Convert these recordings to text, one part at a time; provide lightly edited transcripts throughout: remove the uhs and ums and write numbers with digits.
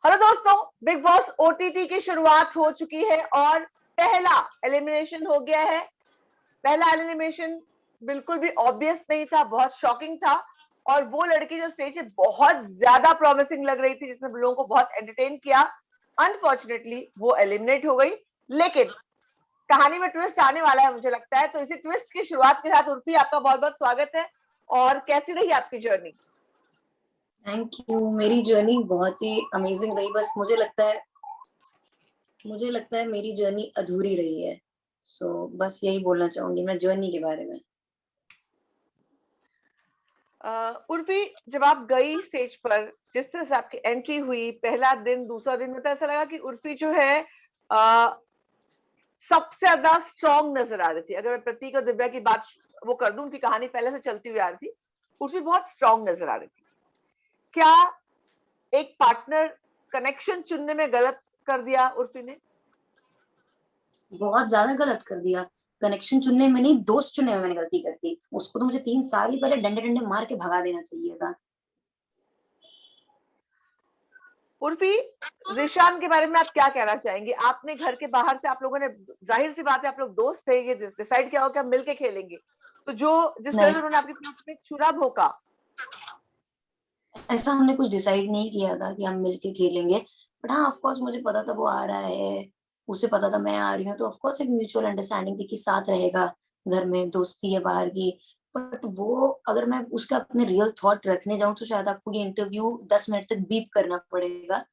Hello दोस्तों, big boss OTT की शुरुआत हो चुकी है और पहला एलिमिनेशन हो गया है। पहला एलिमिनेशन बिल्कुल भी ऑब्वियस नहीं था, बहुत शॉकिंग था। और वो लड़की जो स्टेज पे बहुत ज्यादा प्रॉमिसिंग लग रही थी, जिसने लोगों को बहुत एंटरटेन किया, अनफॉर्चुनेटली वो एलिमिनेट हो गई। लेकिन कहानी में ट्विस्ट आने वाला है मुझे लगता है, तो इसी ट्विस्ट की शुरुआत के साथ उर्फी आपका बहुत बहुत स्वागत है। और कैसी रही आपकी जर्नी? Thank you. मेरी जर्नी बहुत ही अमेजिंग रही। बस मुझे लगता है मेरी जर्नी अधूरी रही है। बस यही बोलना चाहूंगी मैं जर्नी के बारे में। उर्फी, जब आप गई स्टेज पर, जिस तरह से आपकी एंट्री हुई, पहला दिन दूसरा दिन, मतलब ऐसा लगा कि उर्फी जो है सबसे ज्यादा स्ट्रॉन्ग नजर आ रही थी। अगर मैं प्रतीक और दिव्या की बात वो कर दूं, उनकी कहानी पहले से चलती हुई आ रही थी, उर्फी बहुत स्ट्रॉन्ग नजर आ रही थी। क्या एक पार्टनर कनेक्शन चुनने में गलत कर दिया उर्फी ने? बहुत ज्यादा गलत कर दिया। कनेक्शन चुनने में नहीं, दोस्त चुनने में मैंने गलती कर दी। उसको तो मुझे 3 साल ही पहले डंडे डंडे मार के भगा देना चाहिए था। उर्फी, ऋशान के बारे में आप क्या कहना चाहेंगे? आपने घर के बाहर से, आप लोगों ने, जाहिर सी बात है आप लोग दोस्त थे, ये डिसाइड किया हो कि हम मिलके खेलेंगे, तो जो जिस तरह नहीं, से उन्होंने आपके बीच में छुरा भोंका। ऐसा हमने कुछ डिसाइड नहीं किया था कि हम मिलके खेलेंगे। बट हाँ, ऑफ कोर्स मुझे पता था वो आ रहा है। उसे पता था मैं आ रही हूँ, तो ऑफ कोर्स एक म्यूचुअल अंडरस्टैंडिंग थी कि साथ रहेगा। घर में दोस्ती है बाहर की। बट वो, अगर मैं उसका अपने रियल थॉट रखने जाऊं तो शायद आपको ये इंटरव्यू 10 मिनट तक बीप करना पड़ेगा।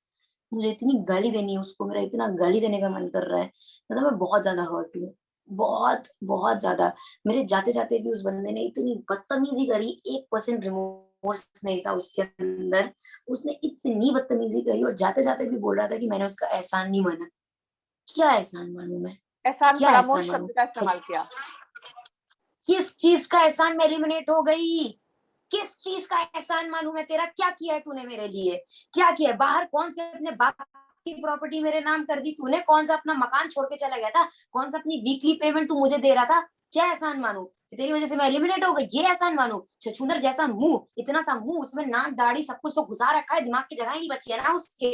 मुझे इतनी गाली देनी है उसको, मेरा इतना गाली देने का मन कर रहा है। मतलब मैं बहुत ज्यादा हर्ट हूँ। बहुत बहुत ज्यादा। मेरे जाते जाते भी उस बंदे ने इतनी बदतमीजी करी, 1% रिमोर्स नहीं था उसके अंदर। उसने इतनी बदतमीजी करी और जाते जाते भी बोल रहा था कि मैंने उसका एहसान नहीं माना। क्या एहसान मानू मैं? एहसान क्या एहसान फरामोश मानू? शब्द का इस्तेमाल किया। किस चीज का एहसान? मैं एलिमिनेट हो गई। किस चीज का एहसान मानूं मैं तेरा? क्या किया है तूने मेरे लिए? क्या किया है? बाहर कौन से अपने बाप की प्रॉपर्टी मेरे नाम कर दी तूने? कौन सा अपना मकान छोड़ के चला गया था? कौन सा अपनी वीकली पेमेंट तू मुझे दे रहा था? क्या एहसान मानू? तेरी वजह से मैं एलिमिनेट हो गई, ये एहसान मानू? छछूंदर जैसा मुंह, इतना सा मुंह, उसमें नाक दाढ़ी सब कुछ तो घुसा रखा है, दिमाग की जगह ही नहीं बची है ना उसके।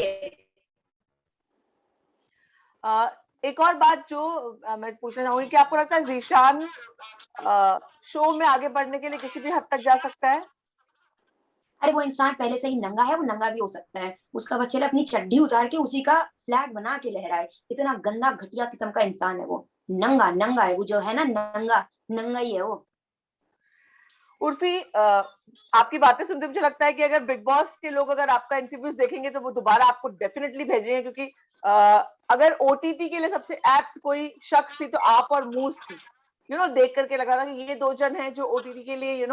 अ, एक और बात जो मैं पूछना चाहूंगी कि आपको लगता है जीशान शो में आगे बढ़ने के लिए किसी भी हद तक जा सकता है? अरे वो इंसान पहले से ही नंगा है, वो नंगा भी हो सकता है। उसका बच्चे अपनी चड्डी उतार के उसी का फ्लैग बना के लहराए। इतना गंदा घटिया किस्म का इंसान है वो। नंगा नंगा है वो, जो है ना, नंगा नंगा ही है वो। उर्फी, आपकी बातें सुनते मुझे लगता है कि अगर बिग बॉस के लोग अगर आपका इंटरव्यूज देखेंगे तो वो दोबारा आपको डेफिनेटली भेजेंगे, क्योंकि अगर ओटीटी के लिए सबसे एप्ट कोई शख्स थी तो आप और मूस थी। देख करके लगा था कि ये दो जन हैं जो ओटीटी के लिए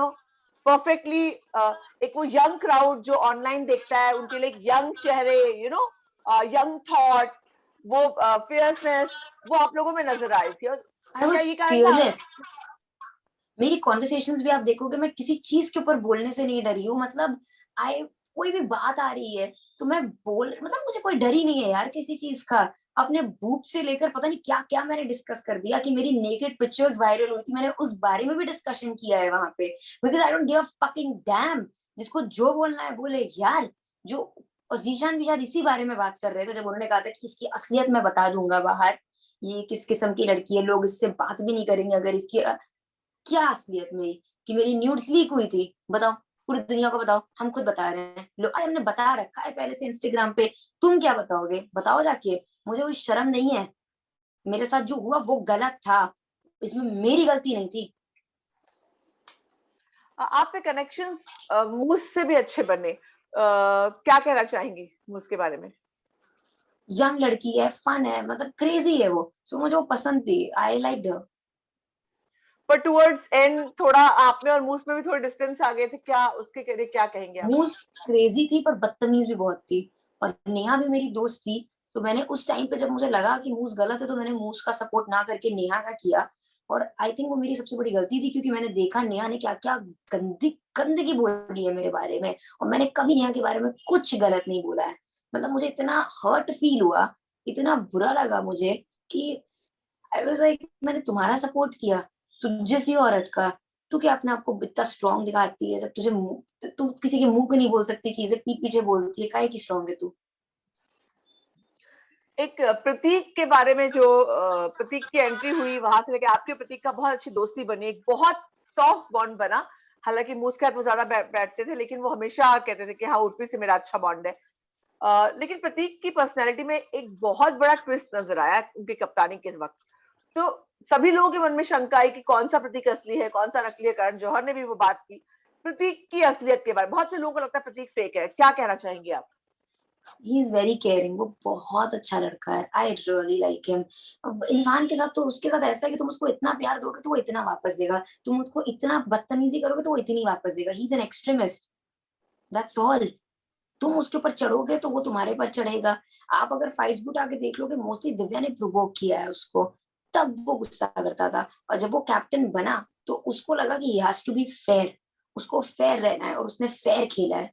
परफेक्टली, एक वो यंग क्राउड जो ऑनलाइन देखता है उनके लिए, एक यंग चेहरे, यंग थॉट, वो फियर्सनेस, वो आप लोगों में नजर आई थी। और आई क्या वॉज ये कारण था? फियरलेस। मेरी कॉन्वर्सेशंस भी आप देखोगे, मैं किसी चीज के ऊपर बोलने से नहीं डरी हूँ। मतलब आई कोई भी बात आ रही है तो मैं बोल, मतलब मुझे कोई डर ही नहीं है यार किसी चीज का। अपने बूब से लेकर पता नहीं क्या क्या मैंने डिस्कस कर दिया कि मेरी नेकेड पिक्चर्स वायरल हुई थी, मैंने उस बारे में भी डिस्कशन किया है वहां पे। Because I don't give a fucking dam. जिसको जो बोलना है बोले यार। जो, और जीशान भी शायद इसी बारे में बात कर रहे थे जब उन्होंने कहा था कि इसकी असलियत मैं बता दूंगा बाहर। ये किस किस्म की लड़की है, लोग इससे बात भी नहीं करेंगे अगर इसकी। क्या असलियत में? कि मेरी न्यूड्स लीक हुई थी? बताओ। पूरी दुनिया को बताओ, हम खुद बता रहे हैं। लो, अरे हमने बता रखा है पहले से इंस्टाग्राम पे। तुम क्या बताओगे? बताओ जाके। मुझे कोई शर्म नहीं है। मेरे साथ जो हुआ वो गलत था। इसमें मेरी गलती नहीं थी। आपके कनेक्शंस मूस से भी अच्छे बने, क्या कहना चाहेंगी मूस के बारे में? यंग लड़की है, फन है, मतलब क्रेजी है वो। सो मुझे वो पसंद थी, आई लाइक हर। पर टुवर्ड्स एंड थोड़ा आप में और मूस में भी थोड़े डिस्टेंस आ गए थे, क्या उसके लिए क्या कहेंगे आप? मूस क्रेजी थी पर बदतमीज भी बहुत थी। और नेहा भी मेरी दोस्त थी। तो मैंने उस टाइम पे जब मुझे लगा कि मूस गलत है तो मैंने मूस का सपोर्ट ना करके नेहा का किया। और आई थिंक वो मेरी सबसे बड़ी गलती थी, क्योंकि मैंने देखा नेहा ने क्या क्या गंदी गंदगी बोली है मेरे बारे में। और मैंने कभी नेहा के बारे में कुछ गलत नहीं बोला है। मतलब मुझे इतना हर्ट फील हुआ, इतना बुरा लगा मुझे कि आई वाज लाइक, मैंने तुम्हारा सपोर्ट किया, तुझ जैसी औरत का। तू क्या अपने आप को इतना स्ट्रांग दिखाती है? जब तू किसी के मुंह पे नहीं बोल सकती चीजें, पीठ पीछे बोलती है, काहे की स्ट्रांग है तू? एक प्रतीक के बारे में, जो प्रतीक की एंट्री हुई, वहां से लेके आपके प्रतीक का बहुत अच्छी दोस्ती बनी, एक बहुत सॉफ्ट बॉन्ड बना। हालांकि मुंह के साथ वो ज्यादा बैठते थे, लेकिन वो हमेशा कहते थे कि हाँ, उर्फी से मेरा अच्छा बॉन्ड है। लेकिन प्रतीक की पर्सनैलिटी में एक बहुत बड़ा ट्विस्ट नजर आया उनकी कप्तानी के वक्त। तो सभी लोगों के मन में शंका आई कि कौन सा प्रतीक असली है, कौन सा नकली है। करण जौहर ने भी वो बात की प्रतीक की असलियत के बारे में। बहुत से लोगों को लगता है प्रतीक फेक है, क्या कहना चाहेंगे आप? ही इज वेरी केयरिंग, वो बहुत अच्छा लड़का है, आई रियली लाइक हिम। इंसान के साथ तो उसके साथ ऐसा है कि तुम उसको इतना प्यार दोगे तो वो इतना वापस देगा, तुम उसको इतना बदतमीजी करोगे तो वो इतनी वापस देगा। He is an extremist, that's all. तुम उसके ऊपर चढ़ोगे तो वो तुम्हारे पर चढ़ेगा। आप अगर फेसबुक आके देख लोगे, मोस्टली दिव्या ने प्रोवोक किया है उसको, तब वो गुस्सा करता था। और जब वो कैप्टन बना तो उसको लगा कि he has to be fair, उसको फेयर रहना है, और उसने फेयर खेला है।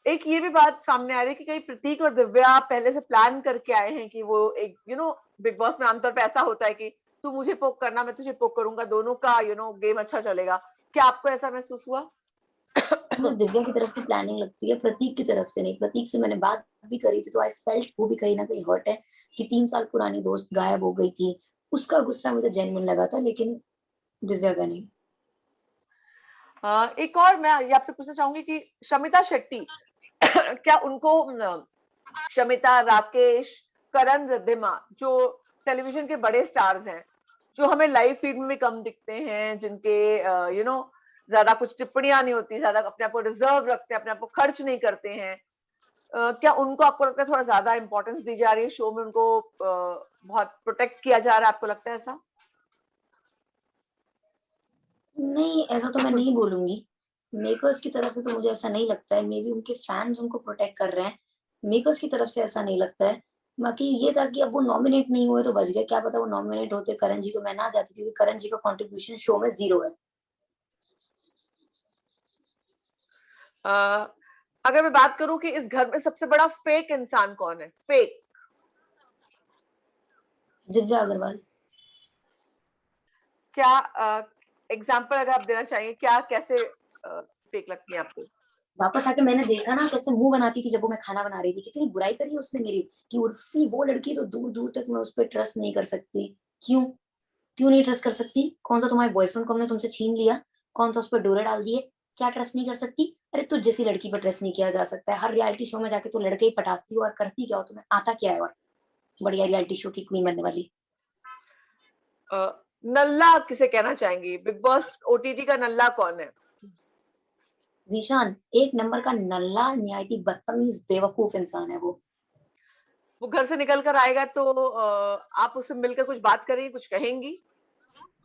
एक ये भी बात सामने आ रही है कि कई प्रतीक और दिव्या पहले से प्लान करके आए हैं कि वो एक बिग बॉस में आमतौर पे ऐसा होता है कि तू मुझे पोक करना, मैं तुझे पोक करूंगा, दोनों का गेम अच्छा चलेगा। क्या आपको ऐसा महसूस हुआ? मुझे दिव्या की तरफ से प्लानिंग लगती है, प्रतीक की तरफ से नहीं। प्रतीक से मैंने बात भी करी थी तो आई फेल्ट वो भी कहीं ना कहीं हर्ट है कि 3 साल पुरानी दोस्त गायब हो गई थी। उसका गुस्सा मुझे जेन्युइन लगा था, लेकिन दिव्या का नहीं। एक और मैं ये आपसे पूछना चाहूंगी कि शमिता शेट्टी क्या उनको शमिता, राकेश, करण, रिद्धिमा, जो टेलीविजन के बड़े स्टार्स हैं, जो हमें लाइव फीड में भी कम दिखते हैं, जिनके ज्यादा कुछ टिप्पणियां नहीं होती, ज्यादा अपने आप को रिजर्व रखते हैं, अपने आप को खर्च नहीं करते हैं, क्या उनको आपको लगता है थोड़ा ज्यादा इंपॉर्टेंस दी जा रही है शो में, उनको बहुत प्रोटेक्ट किया जा रहा है, आपको लगता है ऐसा? नहीं, ऐसा तो मैं नहीं बोलूंगी। मेकर्स की तरफ से तो मुझे ऐसा नहीं लगता है, मे बी उनके फैंस उनको प्रोटेक्ट कर रहे हैं। मेकर्स की तरफ से ऐसा नहीं लगता है। बाकी ये था कि अब वो नॉमिनेट नहीं हुए तो बच गए, क्या पता वो नॉमिनेट होते करण जी तो मैं ना जाती, क्योंकि करण जी का कंट्रीब्यूशन शो में जीरो है। अ, अगर मैं बात करूं कि इस घर में सबसे बड़ा फेक इंसान कौन है, फेक, दिव्या अग्रवाल। क्या एग्जाम्पल अगर आप देना चाहिए, क्या कैसे फेक लगती है आपको? वापस आके मैंने देखा ना कैसे मुंह बनाती थी जब वो मैं खाना बना रही थी, कितनी बुराई करी है उसने मेरी, कि उर्फी वो लड़की तो दूर दूर तक मैं उस पर ट्रस्ट नहीं कर सकती। क्यों? क्यों नहीं ट्रस्ट कर सकती? कौन सा तुम्हारे बॉयफ्रेंड को हमने तुमसे छीन लिया? कौन सा उस पर डोरे डाल दिए? क्या ट्रस्ट नहीं कर सकती? अरे तुझ जैसी लड़की पर ट्रस्ट नहीं किया जा सकता है। हर रियलिटी शो में जाके तो लड़के ही पटाती हो, और करती क्या हो? तुम्हें आता क्या है? और बढ़िया रियलिटी शो की क्वीन बनने वाली। अ, नल्ला किसे कहना चाहेंगी? बिग बॉस ओटीटी का नल्ला कौन है? जीशान, एक नंबर का नल्ला, निहायती बदतमीज बेवकूफ इंसान है वो। वो घर से निकल कर आएगा तो आप उससे मिलकर कुछ बात करेंगी, कुछ कहेंगी?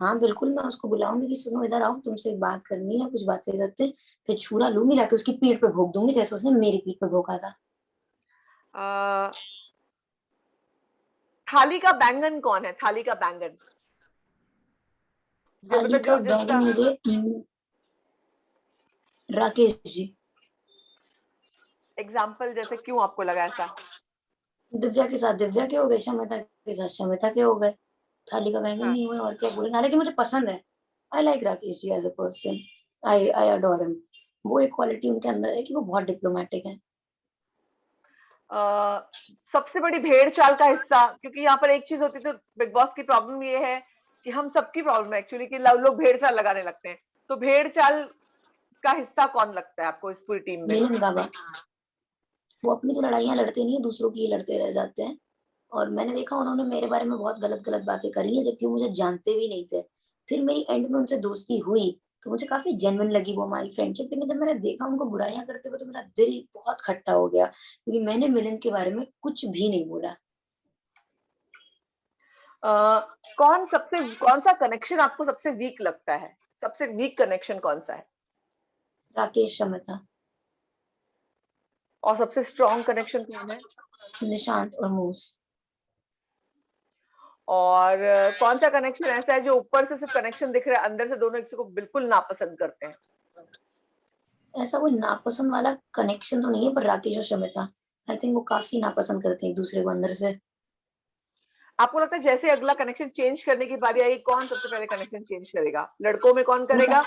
हाँ बिल्कुल, मैं उसको बुलाऊंगी कि सुनो इधर आओ, तुमसे एक बात करनी है, कुछ बातें करते हैं। फिर छुरा लूंगी, जाके उसकी पीठ पे भोंक दूंगी जैसे उसने मेरी पीठ पे भोंका था। अ, थाली का बैंगन कौन है? थाली का बैंगन, जो थाली मतलब का जो जिसका बैगन मुझे राकेश जी। एग्जाम्पल, जैसे क्यों आपको लगा ऐसा? दिव्या के साथ दिव्या के हो गए, शमिता के साथ शमिता के हो गए, थाली का बैंगन हाँ। नहीं हुए, और क्या बोलेंगे। हालांकि मुझे पसंद है, I like Rakesh ji as a person, I adore him. वो एक क्वालिटी उनके अंदर है कि वो बहुत डिप्लोमेटिक है। सबसे बड़ी भेड़ चाल का हिस्सा, क्योंकि यहाँ पर एक चीज होती है, तो बिग बॉस की प्रॉब्लम ये है कि हम सबकी प्रॉब्लम है एक्चुअली कि लोग भेड़ चाल लगाने लगते हैं। तो भेड़ चाल का हिस्सा कौन लगता है आपको इस पूरी टीम में? मिलन बाबा, वो अपनी तो लड़ाइयां लड़ते नहीं है, दूसरों की ही लड़ते रह जाते हैं। और मैंने देखा उन्होंने मेरे बारे में बहुत गलत गलत बातें करी है, जबकि वो मुझे जानते भी नहीं थे। फिर मेरी एंड में उनसे दोस्ती हुई तो मुझे काफी जेन्युइन लगी वो हमारी फ्रेंडशिप, लेकिन जब मैंने देखा उनको बुराइयां करते हुए तो मेरा दिल बहुत खट्टा हो गया, क्योंकि मैंने मिलन के बारे में कुछ भी नहीं बोला। अ, कौन सा कनेक्शन आपको सबसे वीक लगता है? सबसे वीक कनेक्शन कौन सा है? राकेश शमिता। और सबसे स्ट्रॉन्ग कनेक्शन कौन है? निशांत और मूस। और कौन सा कनेक्शन ऐसा है जो ऊपर से सिर्फ कनेक्शन दिख रहा है, अंदर से दोनों एक दूसरे को बिल्कुल नापसंद करते हैं? ऐसा कोई नापसंद वाला कनेक्शन तो नहीं है, पर राकेश और शमिता आई थिंक वो काफी नापसंद करते हैं एक दूसरे को अंदर से। आपको लगता है जैसे अगला कनेक्शन चेंज करने की बारी आई, कौन सबसे पहले कनेक्शन चेंज करेगा? लड़कों में कौन शमिता। करेगा?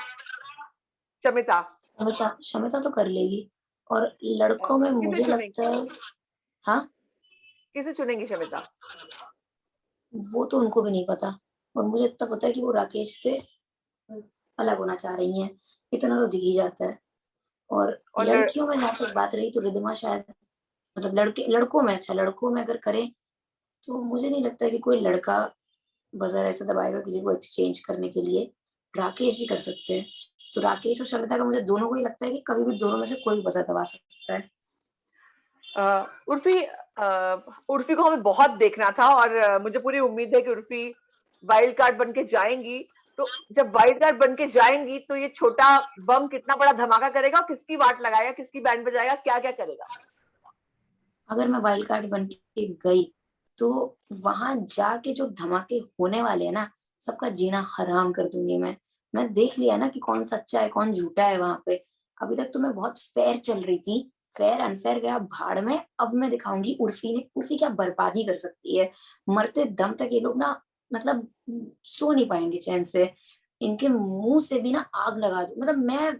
शमिता। शमिता शमिता तो कर लेगी। और लड़कों में किसे मुझे चुनेंगे? लगता है, हाँ, किसे चुनेंगी शमिता? वो तो उनको भी नहीं पता, और मुझे इतना पता है कि वो राकेश से अलग होना चाह रही हैं, इतना तो दिख ही जाता है। और और लड़कियों में जहाँ तक बात रही तो रिद्धिमा शायद, मतलब लड़कों में, अच्छा लड़कों में अगर करें तो मुझे नहीं लगता है कि कोई लड़का बजर ऐसे दबाएगा किसी को एक्सचेंज करने के लिए। राकेश जी कर सकते हैं। तो राकेश और शमिता का मुझे दोनों को ही लगता है कि कभी भी दोनों में से कोई भी बजर दबा सकता है। उर्फी को हमें बहुत देखना था, और मुझे पूरी उम्मीद है कि उर्फी वाइल्ड कार्ड बन के जाएंगी। तो जब वाइल्ड कार्ड बन के जाएंगी तो ये छोटा बम कितना बड़ा धमाका करेगा, किसकी वाट लगाएगा, किसकी बैंड बजाएगा, क्या क्या करेगा? अगर मैं वाइल्ड कार्ड बन के गई तो वहां जाके जो धमाके होने वाले हैं ना, सबका जीना हराम कर दूंगी मैं देख लिया ना कि कौन सच्चा है कौन झूठा है वहां पे। अभी तक तो मैं बहुत फेयर चल रही थी, फेयर अनफेयर गया भाड़ में। अब मैं दिखाऊंगी उर्फी क्या बर्बादी कर सकती है। मरते दम तक ये लोग ना, मतलब सो नहीं पाएंगे चैन से। इनके मुंह से भी ना आग लगा दूं, मतलब मैं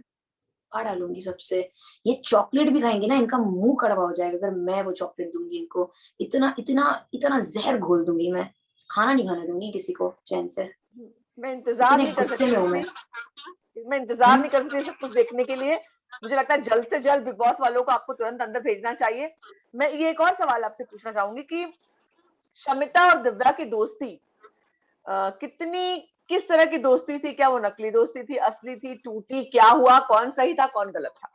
फाड़ा लूंगी सबसे। ये चॉकलेट भी खाएंगे ना, इनका मुंह कड़वा हो जाएगा अगर मैं वो चॉकलेट दूंगी इनको। इतना इतना इतना जहर घोल दूंगी मैं, खाना नहीं खाने दूंगी किसी को चैन से। मैं इंतजार इतने नहीं कर गुस्से सकती में हूं मैं। उर्फी, मैं इंतजार हम्म। नहीं कर सकती सब कुछ देखने के लिए। मुझे लगता है जल्द से जल्द बिग बॉस वालों को आपको तुरंत अंदर भेजना चाहिए। मैं ये एक और सवाल आपसे पूछना चाहूंगी कि शमिता और दिव्या की दोस्ती कितनी, किस तरह की दोस्ती थी? क्या वो नकली दोस्ती थी, असली थी, टूटी? क्या हुआ, कौन सही था, कौन गलत था?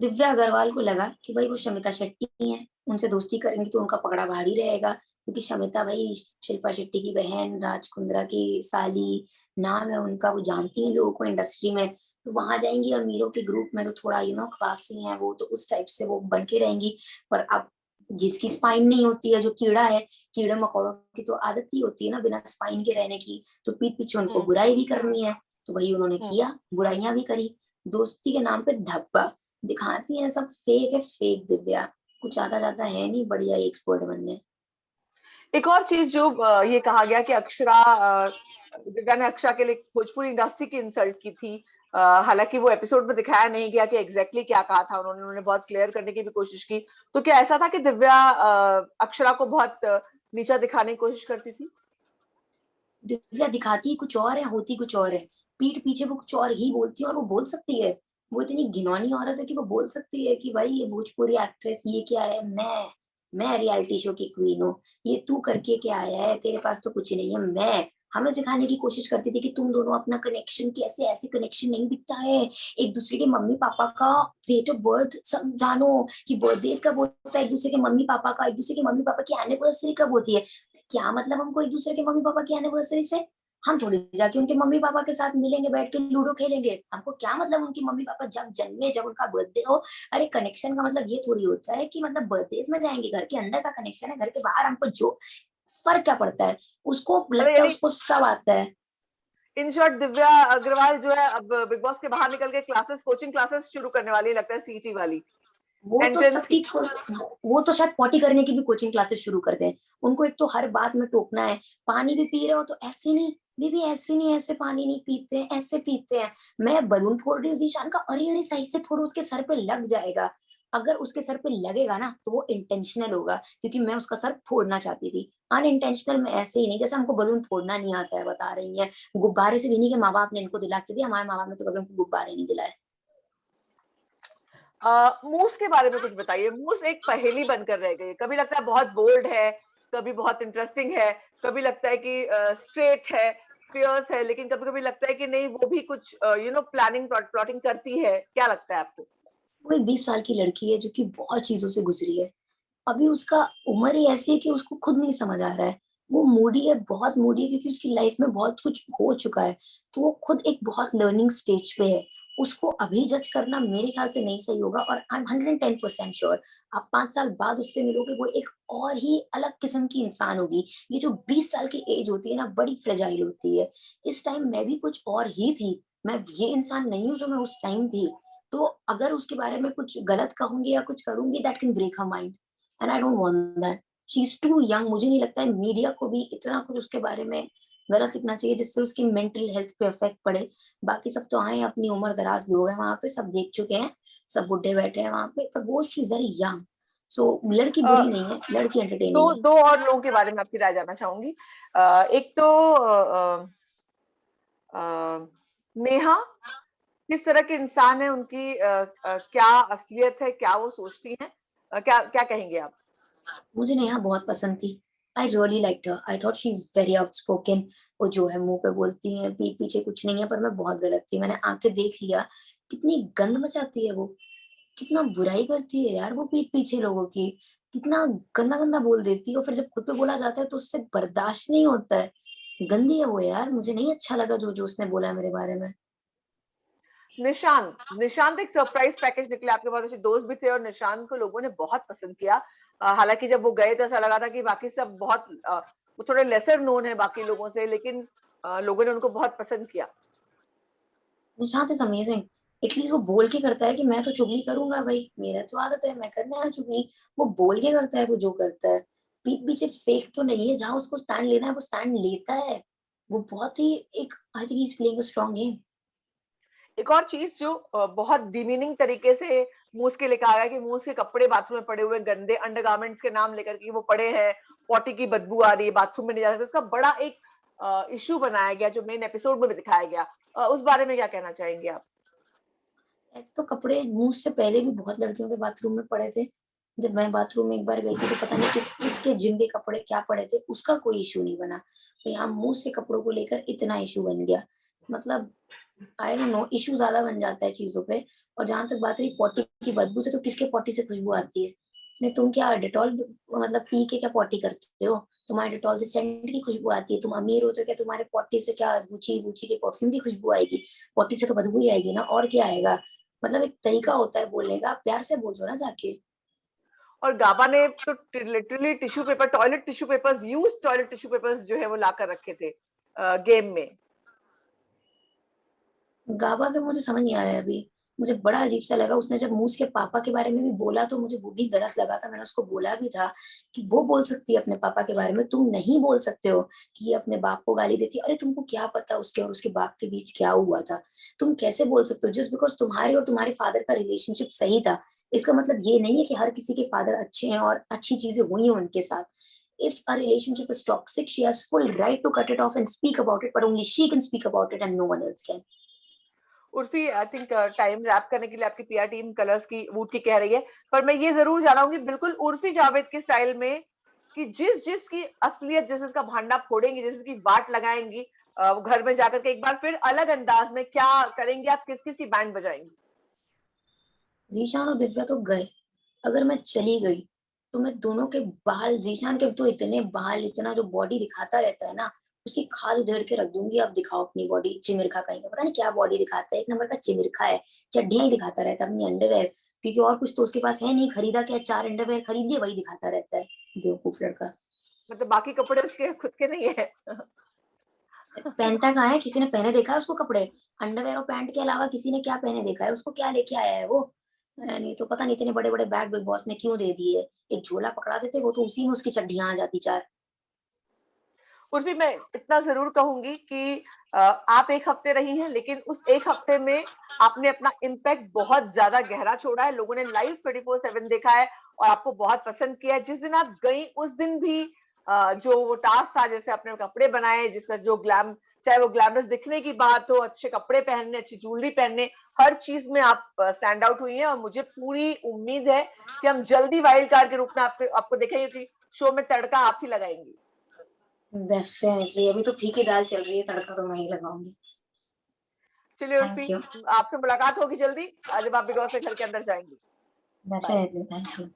दिव्या अग्रवाल को लगा कि भाई वो शमिता शेट्टी हैं, उनसे दोस्ती करेंगी तो उनका पकड़ा भारी रहेगा, क्योंकि शमिता भाई शिल्पा शेट्टी की बहन, राज कुंद्रा की साली, नाम है उनका, वो जानती है लोगों को इंडस्ट्री में। तो वहां जाएंगी अमीरों के ग्रुप में तो थोड़ा क्लासी है वो, तो उस टाइप से वो बन के रहेंगी। पर अब जिसकी स्पाइन नहीं होती है, जो कीड़ा है, कीड़े मकोड़ों की तो आदत ही होती है ना बिना स्पाइन के रहने की, तो पीठ पीछे उनको हम्म। बुराई भी करनी है। तो वही उन्होंने हम्म। किया, बुराइयां भी करी, दोस्ती के नाम पे धब्बा दिखाती है। सब फेक है, फेक दिव्या, कुछ आता जाता है नहीं बढ़िया एक्सपर्ट बनने। एक और चीज जो ये कहा गया कि दिव्या ने अक्षरा के लिए भोजपुरी इंडस्ट्री की इंसल्ट की थी। हालांकि वो एपिसोड में दिखाया नहीं गया कि एग्जैक्टली क्या कहा था उन्होंने बहुत क्लियर करने की भी कोशिश की। तो क्या ऐसा था कि दिव्या अक्षरा को बहुत नीचा दिखाने की कोशिश करती थी? दिव्या दिखाती कुछ और है, होती कुछ और है। पीठ पीछे वो कुछ और ही बोलती है, और वो बोल सकती है। वो इतनी घिनौनी औरत है कि वो बोल सकती है कि भाई ये भोजपुरी एक्ट्रेस ये क्या है, मैं रियलिटी शो की क्वीन हूँ, ये तू करके क्या आया है, तेरे पास तो कुछ नहीं है। मैं हमें सिखाने की कोशिश करती थी कि तुम दोनों अपना कनेक्शन, कैसे ऐसे कनेक्शन नहीं दिखता है, एक दूसरे के मम्मी पापा का डेट ऑफ बर्थ सब जानो, कि बर्थडे कब होता है एक दूसरे के मम्मी पापा का, एक दूसरे के मम्मी पापा की एनिवर्सरी कब होती है। क्या मतलब हमको एक दूसरे के मम्मी पापा की एनिवर्सरी से? हम थोड़ी जाके उनके मम्मी पापा के साथ मिलेंगे, बैठ के लूडो खेलेंगे? हमको क्या मतलब उनकी मम्मी पापा जब जन्मे, जब उनका बर्थडे हो। अरे कनेक्शन का मतलब ये थोड़ी होता है कि मतलब बर्थडे में जाएंगे, घर के अंदर का कनेक्शन है, घर के बाहर हमको जो फर्क क्या पड़ता है, उसको मतलब लगता है यानी उसको सब आता है। इन शॉर्ट दिव्या अग्रवाल जो है अब बिग बॉस के बाहर निकल के क्लासेस, कोचिंग क्लासेस शुरू करने वाली है, लगता है सीईटी वाली वो तो एंट्रेंस सबकी की। वो तो शायद पॉटी करने की भी कोचिंग क्लासेस शुरू कर दें। उनको एक तो हर बात में टोकना है। पानी भी पी रहे हो तो ऐसे नहीं, बीबी ऐसे नहीं, ऐसे पानी नहीं पीते हैं, ऐसे पीते हैं। मैं बलून फोड़ रही हूँ जीशान का, अरे अरे सही से फोड़ो, उसके सर पे लग जाएगा। अगर उसके सर पे लगेगा ना तो वो इंटेंशनल होगा, क्योंकि मैं उसका सर फोड़ना चाहती थी। अनइंटेंशनल में ऐसे ही नहीं, जैसे हमको बलून फोड़ना नहीं आता है, बता रही है। गुब्बारे से भी नहीं, के माँ बाप ने इनको दिला के दिया, हमारे माँ बाप ने तो कभी हमको गुब्बारे नहीं दिलाए। मूस के बारे में कुछ बताइए। मूस एक पहेली बनकर रह गई, कभी लगता है बहुत बोल्ड है, कभी बहुत इंटरेस्टिंग है, कभी लगता है कि स्ट्रेट है, फियर्स है, लेकिन कभी कभी लगता है कि नहीं वो भी कुछ प्लानिंग प्लॉटिंग करती है। क्या लगता है आपको? वो एक 20 साल की लड़की है जो कि बहुत चीजों से गुजरी है। अभी उसका उम्र ही ऐसी है कि उसको खुद नहीं समझ आ रहा है। वो मूडी है, बहुत मूडी है, क्योंकि उसकी लाइफ में बहुत कुछ हो चुका है। तो वो खुद एक बहुत लर्निंग स्टेज पे है। उसको अभी जज करना मेरे ख्याल से नहीं सही होगा, और आई एम 110% श्योर आप 5 साल बाद उससे मिलोगे, वो एक और ही अलग किस्म की इंसान होगी। ये जो 20 साल की एज होती है ना, बड़ी फ्रेजाइल होती है। इस टाइम मैं भी कुछ और ही थी, मैं ये इंसान नहीं हूँ जो मैं उस टाइम थी। तो अगर उसके बारे में कुछ गलत कहूंगी या कुछ करूंगी, that can break her mind, and I don't want that. She is too young. मुझे नहीं लगता है मीडिया को भी इतना कुछ उसके बारे में गलत लिखना चाहिए जिससे उसकी मेंटल हेल्थ पे इफेक्ट पड़े। बाकी सब तो आए, अपनी उम्र दराज लोग हैं वहां पे, सब देख चुके हैं, सब बुढ़े बैठे हैं वहां पे, पर वो शी इज वेरी यंग। सो लड़की बुरी नहीं है, लड़की एंटरटेनिंग है। दो और लोगों के बारे में आपकी राय जानना चाहूंगी। एक तो नेहा किस तरह के इंसान है, उनकी क्या असलियत है, क्या वो सोचती हैं, क्या क्या कहेंगे आप? मुझे नेहा बहुत पसंद थी। I really liked her, I thought she is very outspoken. वो जो है मुंह पे बोलती है, पीठ पीछे कुछ नहीं है, पर मैं बहुत गलत थी, मैंने आंखें देख लिया। कितनी गंद मचाती है वो, कितना बुराई करती है यार वो पीठ पीछे लोगों की, कितना गंदा गंदा बोल देती है, और फिर जब खुद पे बोला जाता है तो उससे बर्दाश्त नहीं होता है। गंदी है वो यार, मुझे नहीं अच्छा लगा जो जो उसने बोला मेरे बारे में। निशांत निशांत एक सरप्राइज पैकेज निकले, आपके बहुत अच्छे दोस्त भी थे और निशांत को लोगों ने बहुत पसंद किया। हालांकि जब वो गए तो ऐसा लगा था कि बाकी सब बहुत वो थोड़े लेसर नोन है बाकी लोगों से, लेकिन लोगों ने उनको बहुत पसंद किया। Nishant is amazing. एटलीस्ट वो बोल के करता है कि मैं तो चुगली करूंगा भाई, मेरा तो आदत है, मैं करना है चुगली। वो बोल के करता है वो जो करता है। पीठ पीछे फेक तो नहीं है, जहां उसको स्टैंड लेना है वो स्टैंड लेता है। वो बहुत ही एक, I think he is playing a strong game. एक और चीज जो बहुत डिमीनिंग तरीके से मूस के लिखा गया कि मूस के कपड़े बाथरूम में पड़े हुए गंदे अंडरगारमेंट्स के नाम लेकर के वो पड़े हैं, पॉटी की बदबू आ रही है, बाथरूम में नहीं जा सकते, उसका बड़ा एक इश्यू बनाया गया जो मेन एपिसोड में भी दिखाया गया। उस बारे में क्या कहना चाहेंगे आप? ऐसे तो कपड़े मुंह से पहले भी बहुत लड़कियों के बाथरूम में पड़े थे। जब मैं बाथरूम में एक बार गई थी तो पता नहीं किस किसके जिम के कपड़े क्या पड़े थे, उसका कोई इशू नहीं बना, तो यहाँ मुंह से कपड़ों को लेकर इतना इशू बन गया। मतलब आई डोंट नो, इशू ज्यादा बन जाता है चीजों पे। और जहां तक बात रही पॉटी की बदबू से, तो किसके पॉटी से खुशबू आती है? नहीं, तुम क्या डेटॉल मतलब पी के क्या पॉटी करते हो? तुम्हारे डेटॉल से सेंट की खुशबू आती है, तुम अमीर हो तो क्या तुम्हारे पॉटी से क्या गुची गुची के परफ्यूम की खुशबू आएगी? पॉटी से तो बदबू ही आएगी ना, और क्या आएगा? मतलब एक तरीका होता है बोलने का, प्यार से बोल दो ना जाके। और गाबा ने तो literally tissue paper, toilet tissue papers, use toilet tissue papers जो है वो लाकर रखे थे गेम में। गाबा के मुझे समझ नहीं आया अभी। मुझे बड़ा अजीब सा लगा, उसने जब मूस के पापा के बारे में भी बोला तो मुझे वो भी गलत लगा था। मैंने उसको बोला भी था कि वो बोल सकती है अपने पापा के बारे में, तुम नहीं बोल सकते हो कि ये अपने बाप को गाली देती है। अरे तुमको क्या पता उसके और उसके बाप के बीच क्या हुआ था? तुम कैसे बोल सकते हो? जस्ट बिकॉज तुम्हारे और तुम्हारे फादर का रिलेशनशिप सही था, इसका मतलब ये नहीं है कि हर किसी के फादर अच्छे हैं और अच्छी चीजें हुई हैं उनके साथ। If a relationship is toxic, she has full right to cut it off and speak about it, but only she can speak about it and no one else can. Urfi, I think time wrap करने के लिए आपकी PR team Colors की वूड की कह रही है, पर मैं ये जरूर जानूंगी बिल्कुल उर्फी जावेद के स्टाइल में कि जिस जिसकी असलियत, जिस जिसका भांडा फोड़ेंगी, जिस जिसकी वाट लगाएंगी, वो घर में जाकर के एक बार फिर अलग अंदाज में क्या करेंगे आप, किस किस की बैंड बजाएंगी? जीशान और दिव्या तो गए, अगर मैं चली गई तो मैं दोनों के बाल, जीशान के तो इतने बाल, इतना जो बॉडी दिखाता रहता है ना, उसकी खाल उधेड़ के रख दूंगी। अब दिखाओ अपनी बॉडी, चिमिरखा कहीं का, पता नहीं क्या बॉडी दिखाता है, एक नंबर का चिमिरखा है। चड्डियां ही दिखाता रहता है, अपनी अंडरवेयर, क्योंकि और कुछ तो उसके पास है नहीं। खरीदा क्या, 4 अंडरवेयर खरीद लिए, वही दिखाता रहता है, बेवकूफ लड़का। मतलब बाकी कपड़े उसके खुद के नहीं है? पहनता कहाँ है? किसी ने पहने देखा है उसको कपड़े? अंडरवेयर और पैंट के अलावा किसी ने क्या पहने देखा है उसको? क्या लेके आया है वो? नहीं तो पता नहीं इतने बड़े बड़े बैग बिग बॉस ने क्यों दे दिए। एक झोला पकड़ा देते, वो तो उसी में उसकी चड्डियां आ जाती 4। उर्फी, मैं इतना जरूर कहूंगी कि आप एक हफ्ते रही हैं, लेकिन उस एक हफ्ते में आपने अपना इम्पैक्ट बहुत ज्यादा गहरा छोड़ा है। लोगों ने लाइव 24/7 देखा है और आपको बहुत पसंद किया है। जिस दिन आप गई उस दिन भी जो वो टास्क था, जैसे आपने कपड़े बनाए, जिसका जो ग्लैम, चाहे वो ग्लैमरस दिखने की बात हो, अच्छे कपड़े पहनने, अच्छी ज्वेलरी पहनने, हर चीज में आप स्टैंड आउट हुई हैं। और मुझे पूरी उम्मीद है कि हम जल्दी वाइल्ड कार्ड के रूप में आपको देखेंगे, कि शो में तड़का आप ही लगाएंगी। डेफिनेटली, अभी तो फीकी दाल चल रही है, तड़का तो मैं ही लगाऊंगी। चलिए उर्फी, थैंक यू। आपसे मुलाकात होगी जल्दी, जब आप बिग बॉस के घर के अंदर जाएंगी। बाय। Definitely, thank you.